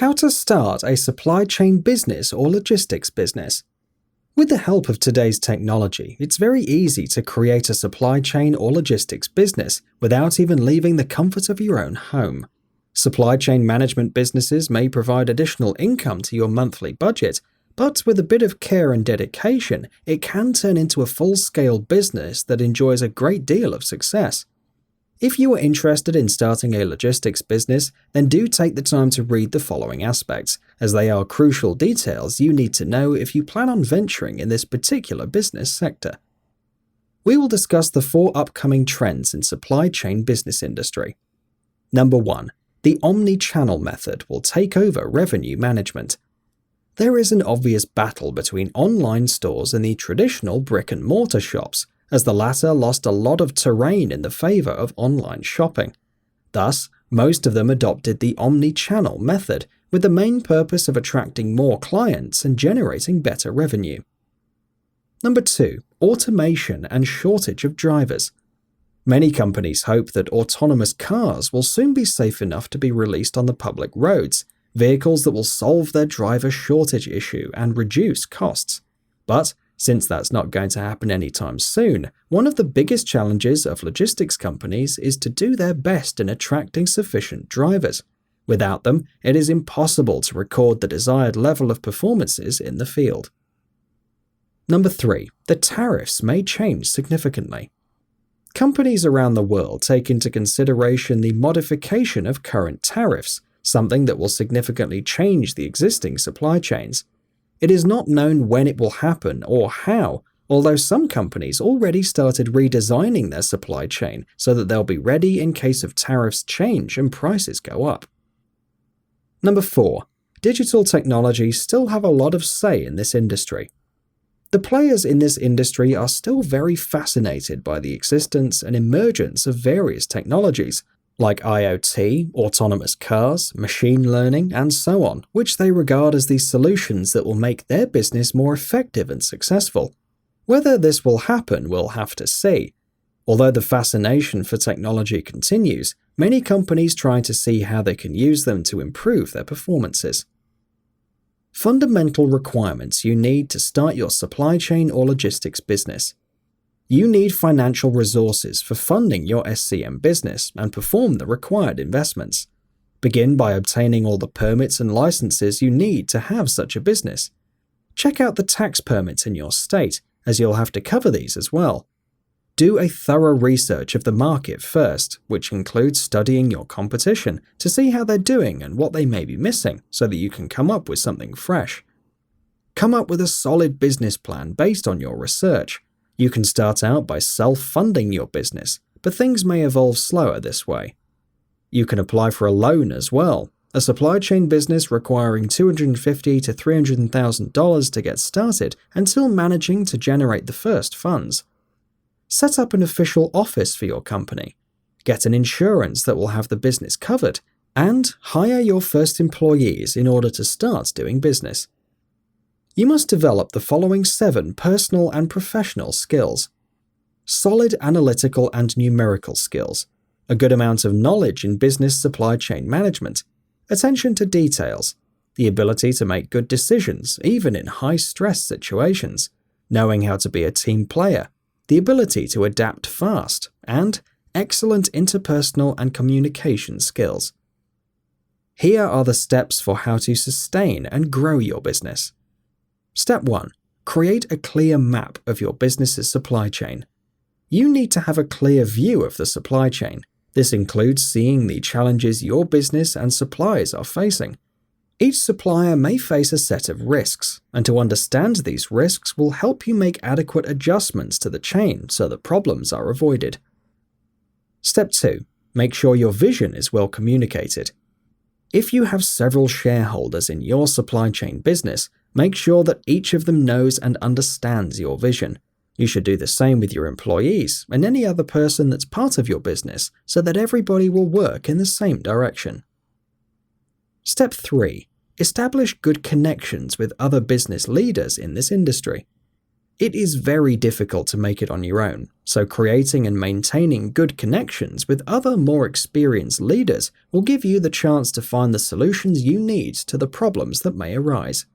How to start a supply chain business or logistics business. With the help of today's technology, it's very easy to create a supply chain or logistics business without even leaving the comfort of your own home. Supply chain management businesses may provide additional income to your monthly budget, but with a bit of care and dedication, it can turn into a full-scale business that enjoys a great deal of success. If you are interested in starting a logistics business, then do take the time to read the following aspects, as they are crucial details you need to know if you plan on venturing in this particular business sector. We will discuss the 4 upcoming trends in supply chain business industry. Number 1. The omni-channel method will take over revenue management. There is an obvious battle between online stores and the traditional brick-and-mortar shops, as the latter lost a lot of terrain in the favor of online shopping. Thus, most of them adopted the omni-channel method, with the main purpose of attracting more clients and generating better revenue. Number 2. Automation and shortage of drivers. Many companies hope that autonomous cars will soon be safe enough to be released on the public roads, vehicles that will solve their driver shortage issue and reduce costs. But since that's not going to happen anytime soon, one of the biggest challenges of logistics companies is to do their best in attracting sufficient drivers. Without them, it is impossible to record the desired level of performances in the field. Number 3. The tariffs may change significantly. Companies around the world take into consideration the modification of current tariffs, something that will significantly change the existing supply chains. It is not known when it will happen or how, although some companies already started redesigning their supply chain so that they'll be ready in case of tariffs change and prices go up. Number 4. Digital technologies still have a lot of say in this industry. The players in this industry are still very fascinated by the existence and emergence of various technologies, like IoT, autonomous cars, machine learning, and so on, which they regard as the solutions that will make their business more effective and successful. Whether this will happen, we'll have to see. Although the fascination for technology continues, many companies try to see how they can use them to improve their performances. Fundamental requirements you need to start your supply chain or logistics business. You need financial resources for funding your SCM business and perform the required investments. Begin by obtaining all the permits and licenses you need to have such a business. Check out the tax permits in your state, as you'll have to cover these as well. Do a thorough research of the market first, which includes studying your competition to see how they're doing and what they may be missing so that you can come up with something fresh. Come up with a solid business plan based on your research. You can start out by self-funding your business, but things may evolve slower this way. You can apply for a loan as well, a supply chain business requiring $250,000 to $300,000 to get started until managing to generate the first funds. Set up an official office for your company, get an insurance that will have the business covered, and hire your first employees in order to start doing business. You must develop the following 7 personal and professional skills. Solid analytical and numerical skills, a good amount of knowledge in business supply chain management, attention to details, the ability to make good decisions even in high-stress situations, knowing how to be a team player, the ability to adapt fast, and excellent interpersonal and communication skills. Here are the steps for how to sustain and grow your business. Step 1. Create a clear map of your business's supply chain. You need to have a clear view of the supply chain. This includes seeing the challenges your business and suppliers are facing. Each supplier may face a set of risks, and to understand these risks will help you make adequate adjustments to the chain so that problems are avoided. Step 2. Make sure your vision is well communicated. If you have several shareholders in your supply chain business, make sure that each of them knows and understands your vision. You should do the same with your employees and any other person that's part of your business so that everybody will work in the same direction. Step 3. Establish good connections with other business leaders in this industry. It is very difficult to make it on your own, so creating and maintaining good connections with other more experienced leaders will give you the chance to find the solutions you need to the problems that may arise.